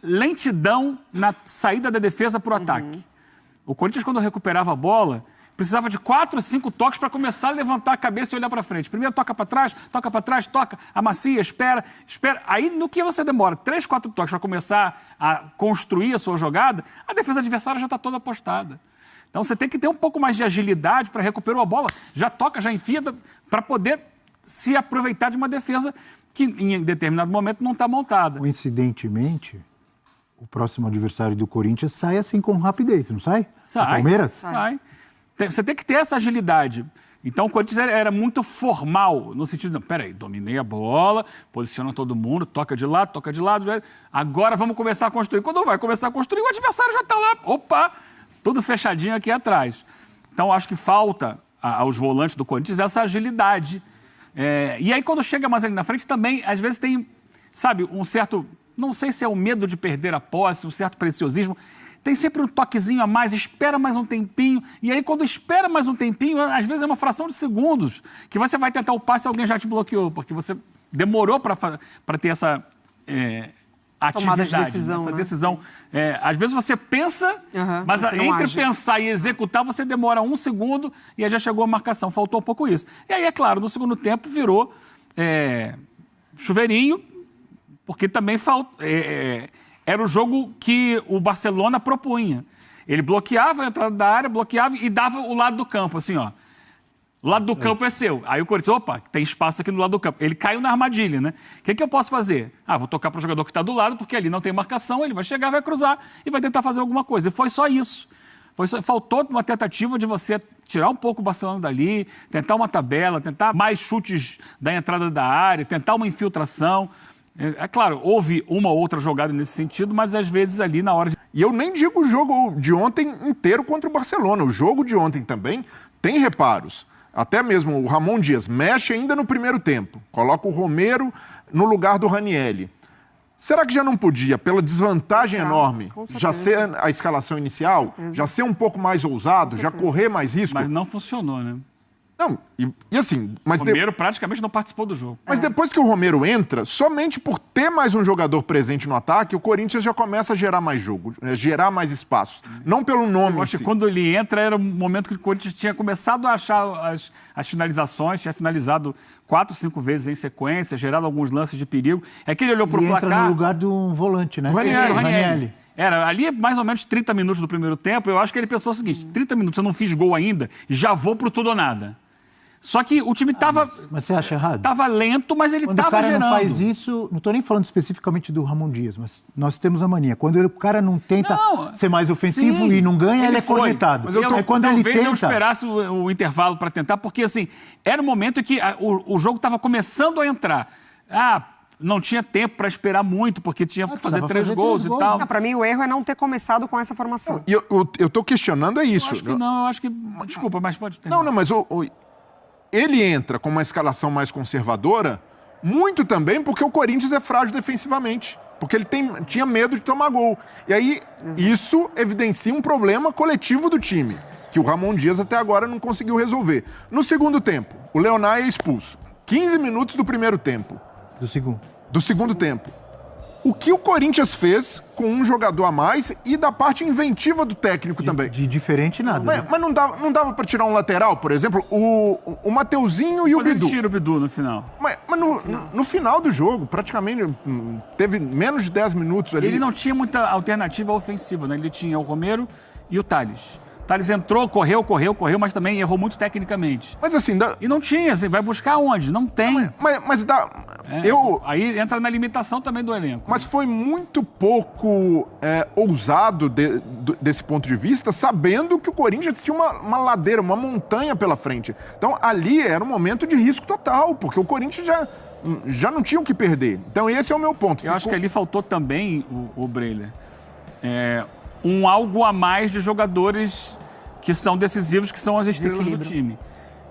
lentidão na saída da defesa para o ataque. O Corinthians, quando recuperava a bola, precisava de 4, 5 toques para começar a levantar a cabeça e olhar para frente. Primeiro toca para trás, toca, amacia, espera. Aí, no que você demora 3, 4 toques para começar a construir a sua jogada, a defesa adversária já está toda apostada. Então, você tem que ter um pouco mais de agilidade para recuperar a bola. Já toca, já enfia, para poder se aproveitar de uma defesa que, em determinado momento, não está montada. Coincidentemente, o próximo adversário do Corinthians sai assim com rapidez, não sai? Sai. O Palmeiras? Sai. Você tem que ter essa agilidade. Então, o Corinthians era muito formal, no sentido, não, peraí, dominei a bola, posiciona todo mundo, toca de lado, agora vamos começar a construir. Quando vai começar a construir, o adversário já está lá, opa, tudo fechadinho aqui atrás. Então, acho que falta aos volantes do Corinthians essa agilidade. E aí, quando chega mais ali na frente, também, às vezes tem, sabe, um certo, não sei se é o medo de perder a posse, um certo preciosismo. Tem sempre um toquezinho a mais, espera mais um tempinho, e aí quando espera mais um tempinho, às vezes é uma fração de segundos, que você vai tentar o passe e alguém já te bloqueou, porque você demorou para ter essa atividade, de decisão, essa né? decisão. Às vezes você pensa, mas entre pensar e executar, você demora 1 segundo e aí já chegou a marcação, faltou um pouco isso. E aí, é claro, no segundo tempo virou chuveirinho, porque também era o jogo que o Barcelona propunha. Ele bloqueava a entrada da área, bloqueava e dava o lado do campo, assim, ó. O lado do campo é seu. Aí o Corinthians, opa, tem espaço aqui no lado do campo. Ele caiu na armadilha, né? O que eu posso fazer? Vou tocar para o jogador que está do lado, porque ali não tem marcação, ele vai chegar, vai cruzar e vai tentar fazer alguma coisa. E foi só isso. Faltou uma tentativa de você tirar um pouco o Barcelona dali, tentar uma tabela, tentar mais chutes da entrada da área, tentar uma infiltração. É claro, houve uma ou outra jogada nesse sentido, mas às vezes ali na hora de... E eu nem digo o jogo de ontem inteiro contra o Barcelona. O jogo de ontem também tem reparos. Até mesmo o Ramon Dias mexe ainda no primeiro tempo. Coloca o Romero no lugar do Ranieri. Será que já não podia, pela desvantagem enorme, já ser a escalação inicial, já ser um pouco mais ousado, já correr mais risco? Mas não funcionou, né? Não, e assim... Mas o Romero praticamente não participou do jogo. Mas depois que o Romero entra, somente por ter mais um jogador presente no ataque, o Corinthians já começa a gerar mais jogo, gerar mais espaços. Não pelo nome. Eu acho que quando ele entra, era o momento que o Corinthians tinha começado a achar as finalizações, tinha finalizado 4, 5 vezes em sequência, gerado alguns lances de perigo. É que ele olhou para o placar... entra no lugar de um volante, né? Ranieri. Era ali mais ou menos 30 minutos do primeiro tempo, eu acho que ele pensou o seguinte, 30 minutos, eu não fiz gol ainda, já vou pro tudo ou nada. Só que o time estava... Mas você acha errado? Estava lento, mas ele estava gerando. Quando o cara não faz isso... Não estou nem falando especificamente do Ramon Dias, mas nós temos a mania. Quando o cara não tenta ser mais ofensivo e não ganha, ele é cornetado. Mas talvez eu esperasse o intervalo para tentar, porque assim, era o momento em que o jogo estava começando a entrar. Não tinha tempo para esperar muito, porque tinha que fazer 3 gols e tal. Para mim, o erro é não ter começado com essa formação. E eu estou questionando isso. Eu acho que não, eu acho que... Desculpa, mas pode terminar. Não, mas ele entra com uma escalação mais conservadora, muito também porque o Corinthians é frágil defensivamente. Porque ele tinha medo de tomar gol. E aí, isso evidencia um problema coletivo do time, que o Ramon Dias até agora não conseguiu resolver. No segundo tempo, o Leonardo é expulso. 15 minutos do primeiro tempo. Do segundo tempo. O que o Corinthians fez com um jogador a mais e da parte inventiva do técnico também. De diferente nada. Mas não dava para tirar um lateral, por exemplo, o Mateuzinho e o Bidu. Ele tira o Bidu no final. Mas no final do jogo, praticamente, teve menos de 10 minutos ali. Ele não tinha muita alternativa ofensiva, né? Ele tinha o Romero e o Tales. Thales entrou, correu, mas também errou muito tecnicamente. Mas assim... E não tinha, assim, vai buscar onde? Não tem. Mas dá... Aí entra na limitação também do elenco. Mas foi muito pouco ousado desse ponto de vista, sabendo que o Corinthians tinha uma ladeira, uma montanha pela frente. Então ali era um momento de risco total, porque o Corinthians já não tinha o que perder. Então esse é o meu ponto. Eu acho que ali faltou também, o Breler, algo a mais de jogadores que são decisivos, que são as estrelas do time.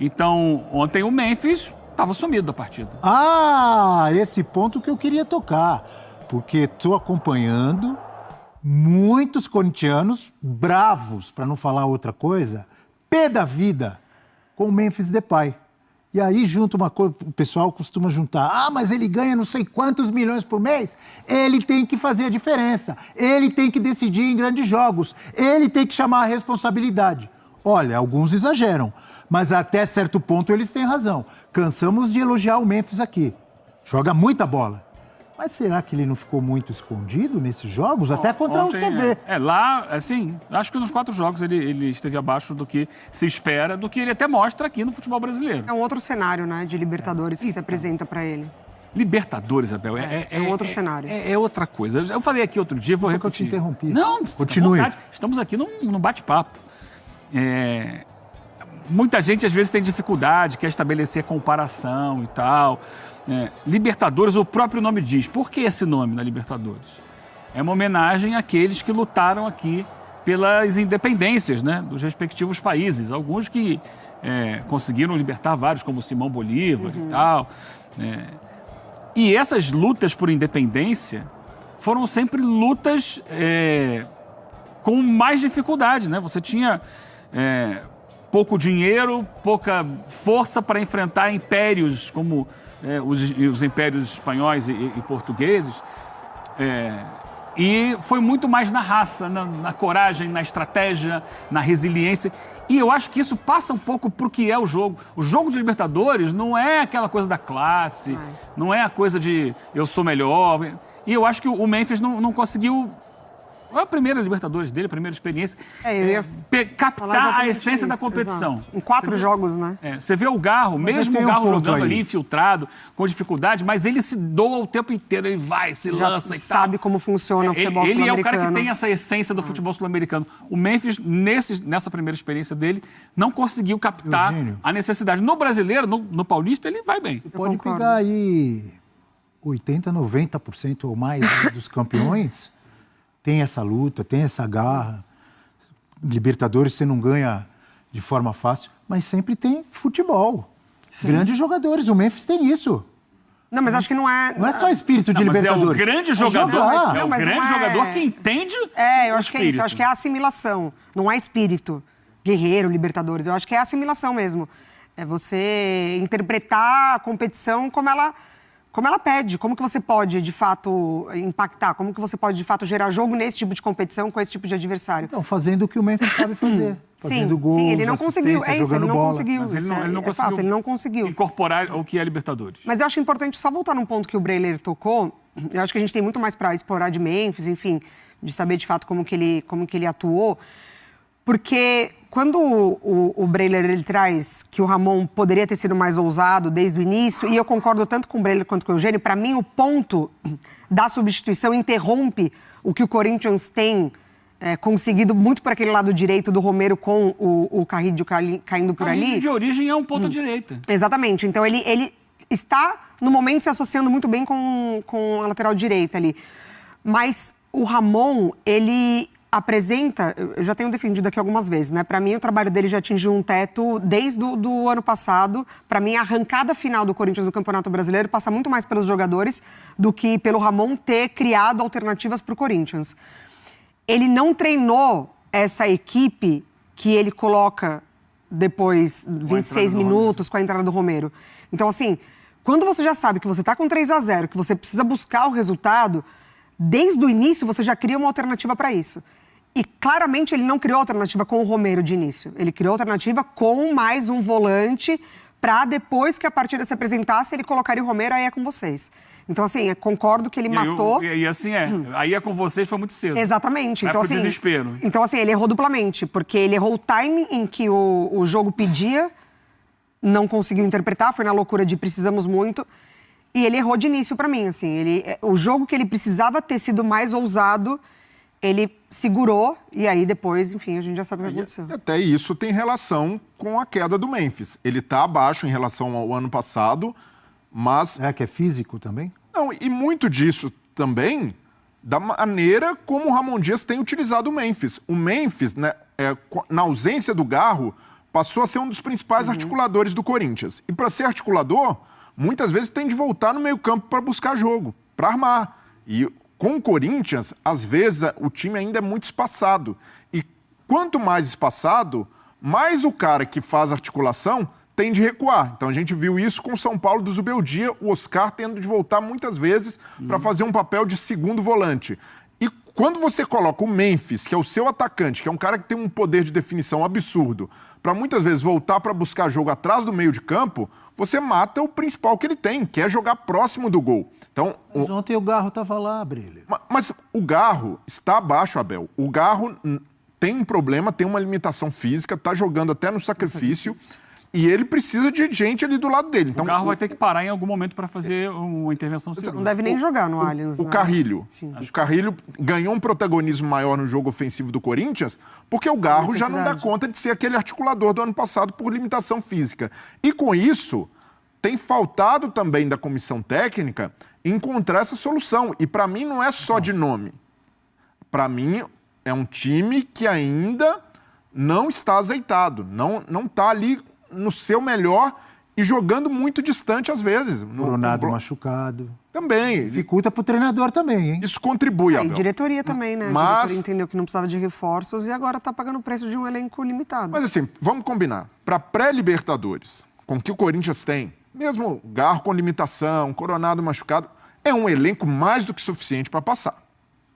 Então, ontem o Memphis estava sumido da partida. Esse ponto que eu queria tocar. Porque estou acompanhando muitos corintianos bravos, para não falar outra coisa, pé da vida, com o Memphis Depay. E aí junta uma coisa, o pessoal costuma juntar. Ah, mas ele ganha não sei quantos milhões por mês. Ele tem que fazer a diferença. Ele tem que decidir em grandes jogos. Ele tem que chamar a responsabilidade. Olha, alguns exageram, mas até certo ponto eles têm razão. Cansamos de elogiar o Memphis aqui. Joga muita bola. Mas será que ele não ficou muito escondido nesses jogos? Até contra ontem, o CV. Lá, assim, acho que nos 4 jogos ele esteve abaixo do que se espera, do que ele até mostra aqui no futebol brasileiro. É um outro cenário, né, de Libertadores que se apresenta para ele. Libertadores, Abel, é um outro cenário. É outra coisa. Eu falei aqui outro dia, vou repetir. Eu te interrompi. Não, continue. Estamos aqui num bate-papo. Muita gente, às vezes, tem dificuldade, quer estabelecer comparação e tal. Libertadores, o próprio nome diz. Por que esse nome na Libertadores? É uma homenagem àqueles que lutaram aqui pelas independências, né, dos respectivos países. Alguns que conseguiram libertar vários, como Simão Bolívar e tal. E essas lutas por independência foram sempre lutas com mais dificuldade, né? Você tinha pouco dinheiro, pouca força para enfrentar impérios como os impérios espanhóis e portugueses. E foi muito mais na raça, na coragem, na estratégia, na resiliência. E eu acho que isso passa um pouco para o que é o jogo. O jogo de Libertadores não é aquela coisa da classe, não é a coisa de eu sou melhor. E eu acho que o Memphis não conseguiu... É a primeira Libertadores dele, a primeira experiência. Captar a essência da competição. Exato. Em 4 jogos, né? Você vê o Garro, mesmo o Garro jogando ali, infiltrado, com dificuldade, mas ele se doa o tempo inteiro, ele vai, se lança e tal. Sabe como funciona o futebol sul-americano. Ele é o cara que tem essa essência do futebol sul-americano. O Memphis, nessa primeira experiência dele, não conseguiu captar a necessidade. No brasileiro, no paulista, ele vai bem. Você pode pegar aí 80%, 90% ou mais dos campeões... Tem essa luta, tem essa garra. Libertadores você não ganha de forma fácil, mas sempre tem futebol. Sim. Grandes jogadores, o Memphis tem isso. Não, mas acho que não é... Não é só espírito de Libertadores. Mas é o grande jogador, jogador que entende eu acho que é isso, eu acho que é a assimilação, não é espírito guerreiro, Libertadores. Eu acho que é a assimilação mesmo. É você interpretar a competição como ela pede, como que você pode, de fato, impactar, como que você pode, de fato, gerar jogo nesse tipo de competição, com esse tipo de adversário. Então, fazendo o que o Memphis sabe fazer. Fazendo gols, sim, ele não conseguiu, ele não conseguiu. Mas ele não conseguiu incorporar o que é Libertadores. Mas eu acho importante só voltar num ponto que o Breiler tocou. Eu acho que a gente tem muito mais para explorar de Memphis, enfim, de saber, de fato, como que ele atuou. Porque quando o Breiler ele traz que o Ramon poderia ter sido mais ousado desde o início, e eu concordo tanto com o Breiler quanto com o Eugênio, para mim o ponto da substituição interrompe o que o Corinthians tem conseguido muito por aquele lado direito do Romero com o Carrillo caindo por ali. O Carrillo de origem é um ponto direita. Exatamente. Então ele está, no momento, se associando muito bem com a lateral direita ali. Mas o Ramon, ele... apresenta, eu já tenho defendido aqui algumas vezes, né? Para mim, o trabalho dele já atingiu um teto desde o ano passado. Para mim, a arrancada final do Corinthians no Campeonato Brasileiro passa muito mais pelos jogadores do que pelo Ramon ter criado alternativas para o Corinthians. Ele não treinou essa equipe que ele coloca depois 26 minutos com a entrada do Romero. Então, assim, quando você já sabe que você está com 3-0, que você precisa buscar o resultado, desde o início você já cria uma alternativa para isso. E claramente ele não criou alternativa com o Romero de início. Ele criou alternativa com mais um volante para depois que a partida se apresentasse, ele colocaria o Romero, aí é com vocês. Então, assim, concordo que ele matou... E assim aí é com vocês, foi muito cedo. Exatamente. Então, assim, desespero. Então, assim, ele errou duplamente, porque ele errou o timing em que o jogo pedia, não conseguiu interpretar, foi na loucura de precisamos muito, e ele errou de início para mim, assim. O jogo que ele precisava ter sido mais ousado, ele segurou, e aí depois, enfim, a gente já sabe o que aconteceu. E até isso tem relação com a queda do Memphis. Ele está abaixo em relação ao ano passado, mas... que é físico também? Não, e muito disso também da maneira como o Ramon Dias tem utilizado o Memphis. O Memphis, né, na ausência do Garro, passou a ser um dos principais articuladores do Corinthians. E para ser articulador, muitas vezes tem de voltar no meio-campo para buscar jogo, para armar. E com o Corinthians, às vezes o time ainda é muito espaçado. E quanto mais espaçado, mais o cara que faz articulação tem de recuar. Então a gente viu isso com o São Paulo do Zubeldia, o Oscar tendo de voltar muitas vezes para fazer um papel de segundo volante. E quando você coloca o Memphis, que é o seu atacante, que é um cara que tem um poder de definição absurdo, para muitas vezes voltar para buscar jogo atrás do meio de campo, você mata o principal que ele tem, que é jogar próximo do gol. Então, Mas ontem o Garro estava lá, Brilho. mas o Garro está abaixo, Abel. O Garro tem um problema, tem uma limitação física, está jogando até no sacrifício. E ele precisa de gente ali do lado dele. Então, o Garro vai ter que parar em algum momento para fazer uma intervenção cirúrgica. Não deve nem jogar no Allianz. O Carrilho. O Carrilho ganhou um protagonismo maior no jogo ofensivo do Corinthians porque o Garro já não dá conta de ser aquele articulador do ano passado por limitação física. E com isso, tem faltado também da comissão técnica encontrar essa solução. E para mim não é só de nome. Para mim é um time que ainda não está azeitado. Não está ali no seu melhor e jogando muito distante às vezes. Coronado machucado. Também. Dificulta pro treinador também, hein? Isso contribui, Abel. E diretoria também, né? Mas... A diretoria entendeu que não precisava de reforços e agora está pagando o preço de um elenco limitado. Mas assim, vamos combinar. Para pré-Libertadores, com o que o Corinthians tem, mesmo Garro com limitação, Coronado machucado, é um elenco mais do que suficiente para passar.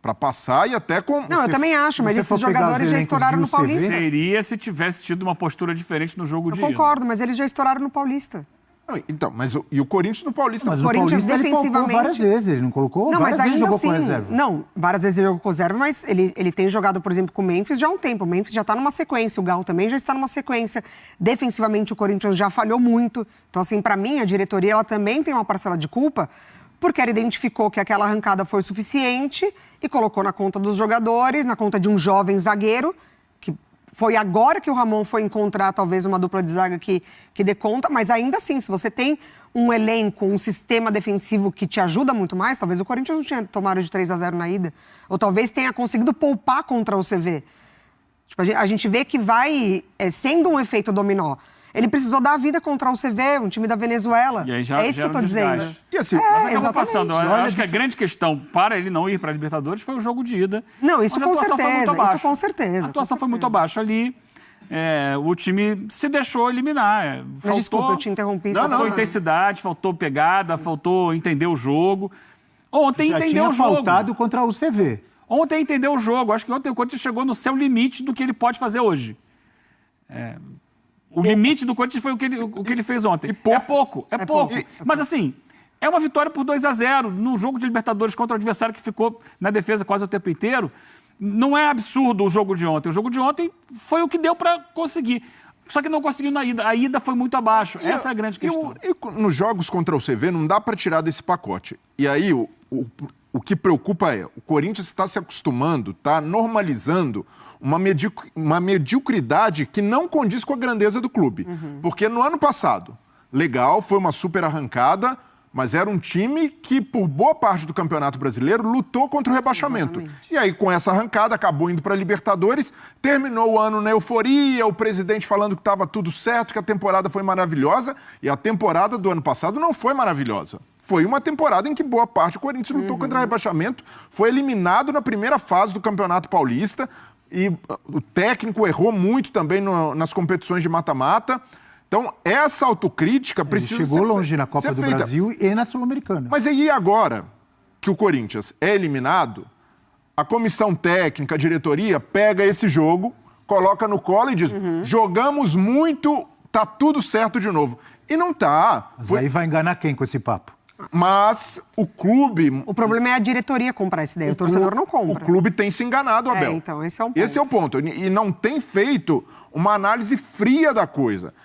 Para passar e até com... Não, eu também acho, mas esses jogadores já estouraram no Paulista. Seria se tivesse tido uma postura diferente no jogo de ida. Eu concordo, mas eles já estouraram no Paulista. Não, então, mas e o Corinthians no Paulista? Mas o Corinthians Paulista ele colocou defensivamente... várias vezes, ele não colocou? Não, Várias mas vezes ainda jogou assim... com reserva. Não, várias vezes ele jogou com reserva, mas ele tem jogado, por exemplo, com o Memphis já há um tempo. O Memphis já está numa sequência, o Galo também já está numa sequência. Defensivamente, o Corinthians já falhou muito. Então, assim, para mim, a diretoria ela também tem uma parcela de culpa, porque ela identificou que aquela arrancada foi suficiente e colocou na conta dos jogadores, na conta de um jovem zagueiro, que foi agora que o Ramon foi encontrar talvez uma dupla de zaga que dê conta, mas ainda assim, se você tem um elenco, um sistema defensivo que te ajuda muito mais, talvez o Corinthians não tinha tomado de 3-0 na ida, ou talvez tenha conseguido poupar contra o CV. Tipo, a gente vê que vai sendo um efeito dominó. Ele precisou dar a vida contra o CV, um time da Venezuela. E aí já, é isso que eu tô desgaste. dizendo. E assim, Mas acabou exatamente. passando. Eu acho que a grande questão para ele não ir para a Libertadores foi o jogo de ida. Não, isso onde a com atuação foi muito certeza, abaixo. isso com certeza. A atuação com foi muito certeza. abaixo ali. O time se deixou eliminar. Mas desculpa, eu te interrompi. Faltou intensidade, faltou pegada, faltou entender o jogo. Ontem Já entendeu tinha o jogo. faltado contra o CV. Ontem entendeu o jogo. Acho que ontem o Corinthians chegou no seu limite do que ele pode fazer hoje. O limite do Corinthians foi o que ele fez ontem. É pouco. Mas assim, é uma vitória por 2-0 no jogo de Libertadores contra o adversário que ficou na defesa quase o tempo inteiro. Não é absurdo o jogo de ontem. O jogo de ontem foi o que deu para conseguir. Só que não conseguiu na ida. A ida foi muito abaixo. Essa é a grande questão. E nos jogos contra o CV não dá para tirar desse pacote. E aí o que preocupa é, o Corinthians está se acostumando, está normalizando uma mediocridade que não condiz com a grandeza do clube. Porque no ano passado, legal, foi uma super arrancada, mas era um time que, por boa parte do Campeonato Brasileiro, lutou contra o rebaixamento. Exatamente. E aí, com essa arrancada, acabou indo para a Libertadores, terminou o ano na euforia, o presidente falando que estava tudo certo, que a temporada foi maravilhosa, e a temporada do ano passado não foi maravilhosa. Foi uma temporada em que boa parte do Corinthians lutou contra o rebaixamento, foi eliminado na primeira fase do Campeonato Paulista, e o técnico errou muito também nas competições de mata-mata. Então, essa autocrítica precisa ser... Ele chegou longe na Copa do Brasil e na Sul-Americana. Mas aí agora que o Corinthians é eliminado, a comissão técnica, a diretoria, pega esse jogo, coloca no colo e diz, jogamos muito, tá tudo certo de novo. E não tá. Mas aí vai enganar quem com esse papo? Mas o clube... O problema é a diretoria comprar essa ideia, o torcedor não compra. O clube tem se enganado, Abel. Então, esse é um ponto. Esse é o ponto. E não tem feito uma análise fria da coisa.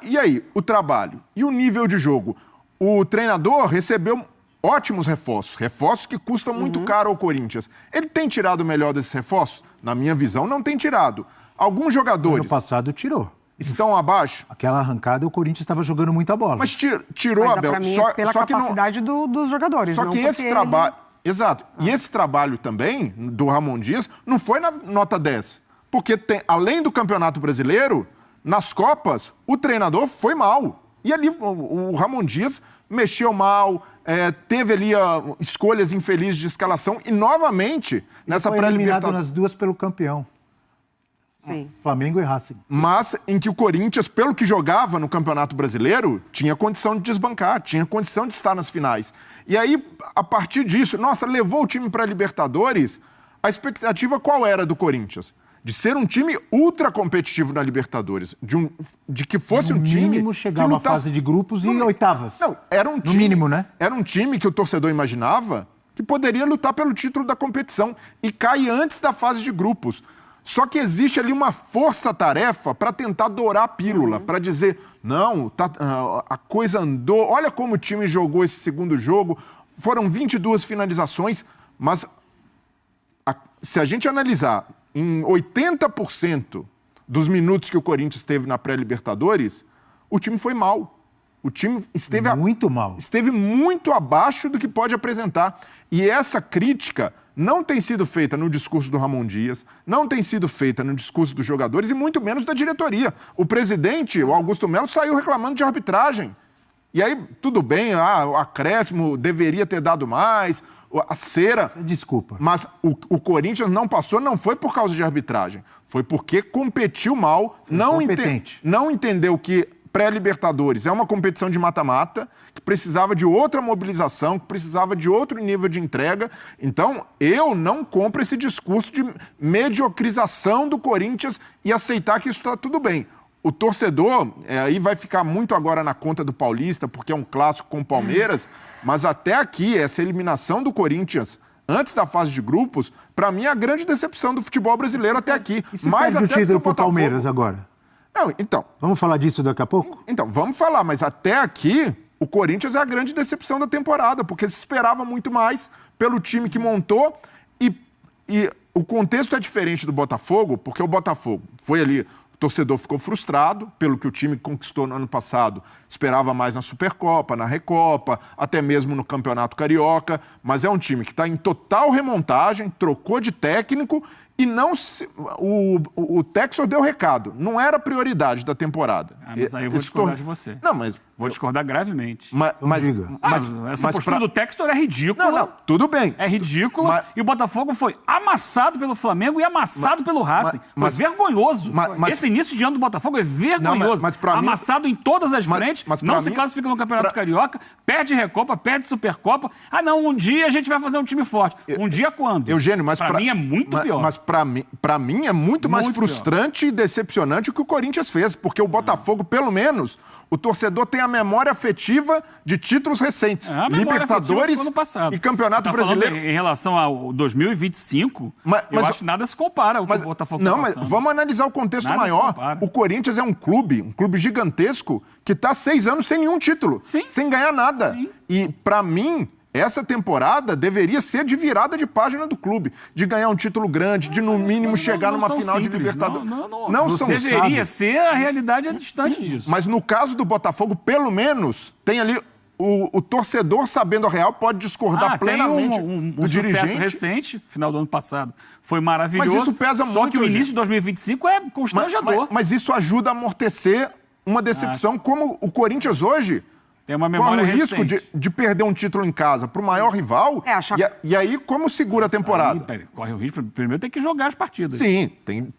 E aí, o trabalho e o nível de jogo? O treinador recebeu ótimos reforços, reforços que custam muito caro ao Corinthians. Ele tem tirado o melhor desses reforços? Na minha visão, não tem tirado. Alguns jogadores... No passado, tirou. Estão abaixo? Aquela arrancada, o Corinthians estava jogando muita bola. Mas tirou, Mas, Abel. pra mim, pela capacidade dos jogadores. Só não que esse ele... trabalho... Exato. E esse trabalho também, do Ramon Dias, não foi na nota 10. Porque, além do Campeonato Brasileiro, nas Copas, o treinador foi mal. E ali o Ramon Dias mexeu mal, teve ali escolhas infelizes de escalação. E, novamente, nessa pré-Libertadores... Foi eliminado pré-Libertadores... nas duas pelo campeão. Sim. Flamengo e Racing. Mas em que o Corinthians, pelo que jogava no Campeonato Brasileiro, tinha condição de desbancar, tinha condição de estar nas finais. E aí, a partir disso, nossa, levou o time para a Libertadores, a expectativa qual era do Corinthians? De ser um time ultra competitivo na Libertadores. De que fosse um time... No mínimo chegar que uma lutasse... fase de grupos e oitavas. Não, era um time... No mínimo, né? Era um time que o torcedor imaginava que poderia lutar pelo título da competição e cai antes da fase de grupos. Só que existe ali uma força-tarefa para tentar dourar a pílula, para dizer, não, a coisa andou, olha como o time jogou esse segundo jogo, foram 22 finalizações, mas se a gente analisar em 80% dos minutos que o Corinthians teve na pré-Libertadores, o time foi mal. O time esteve muito mal. Esteve muito abaixo do que pode apresentar. E essa crítica não tem sido feita no discurso do Ramon Dias, não tem sido feita no discurso dos jogadores e muito menos da diretoria. O presidente, o Augusto Melo, saiu reclamando de arbitragem. E aí, tudo bem, o acréscimo deveria ter dado mais, a cera... Desculpa. Mas o Corinthians não passou, não foi por causa de arbitragem. Foi porque competiu mal, não entendeu que pré-Libertadores é uma competição de mata-mata, que precisava de outra mobilização, que precisava de outro nível de entrega. Então, eu não compro esse discurso de mediocrização do Corinthians e aceitar que isso está tudo bem. O torcedor, aí vai ficar muito agora na conta do Paulista, porque é um clássico com o Palmeiras, mas até aqui, essa eliminação do Corinthians antes da fase de grupos, para mim é a grande decepção do futebol brasileiro até aqui. E se perde o título pro Palmeiras agora? Não, então... Vamos falar disso daqui a pouco? Então, vamos falar, mas até aqui, o Corinthians é a grande decepção da temporada, porque se esperava muito mais pelo time que montou e o contexto é diferente do Botafogo, porque o Botafogo foi ali... O torcedor ficou frustrado pelo que o time conquistou no ano passado. Esperava mais na Supercopa, na Recopa, até mesmo no Campeonato Carioca. Mas é um time que está em total remontagem, trocou de técnico e não o Textor deu recado. Não era prioridade da temporada. Mas aí eu vou discordar de você. Não, mas... Vou discordar gravemente. Mas essa postura do Textor é ridícula. Não, tudo bem. É ridícula. E o Botafogo foi amassado pelo Flamengo e amassado pelo Racing. Foi vergonhoso. Esse início de ano do Botafogo é vergonhoso. Amassado em todas as frentes. Não se classifica no Campeonato Carioca. Perde Recopa, perde Supercopa. Ah, não, um dia a gente vai fazer um time forte. Um dia quando? Eugênio, mas pra mim é muito pior. Mas pra mim é muito mais frustrante e decepcionante o que o Corinthians fez. Porque o Botafogo, pelo menos... O torcedor tem a memória afetiva de títulos recentes. Libertadores e Campeonato Brasileiro. Em relação ao 2025, eu acho que nada se compara ao que o Botafogo está passando. Mas vamos analisar o contexto maior. O Corinthians é um clube gigantesco, que está 6 anos sem nenhum título. Sim. Sem ganhar nada. Sim. E, para mim... Essa temporada deveria ser de virada de página do clube, de ganhar um título grande, de no mínimo chegar numa final de Libertadores. Não deveria ser, a realidade é distante disso. Mas no caso do Botafogo, pelo menos, tem ali o torcedor sabendo a real, pode discordar plenamente um sucesso recente, final do ano passado, foi maravilhoso. Mas isso pesa muito. Só que o início de 2025 é constrangedor. Mas isso ajuda a amortecer uma decepção, como o Corinthians hoje... Tem uma memória risco de perder um título em casa para o maior rival. E aí, como segura a temporada? Corre o risco. Primeiro tem que jogar as partidas. Sim, tem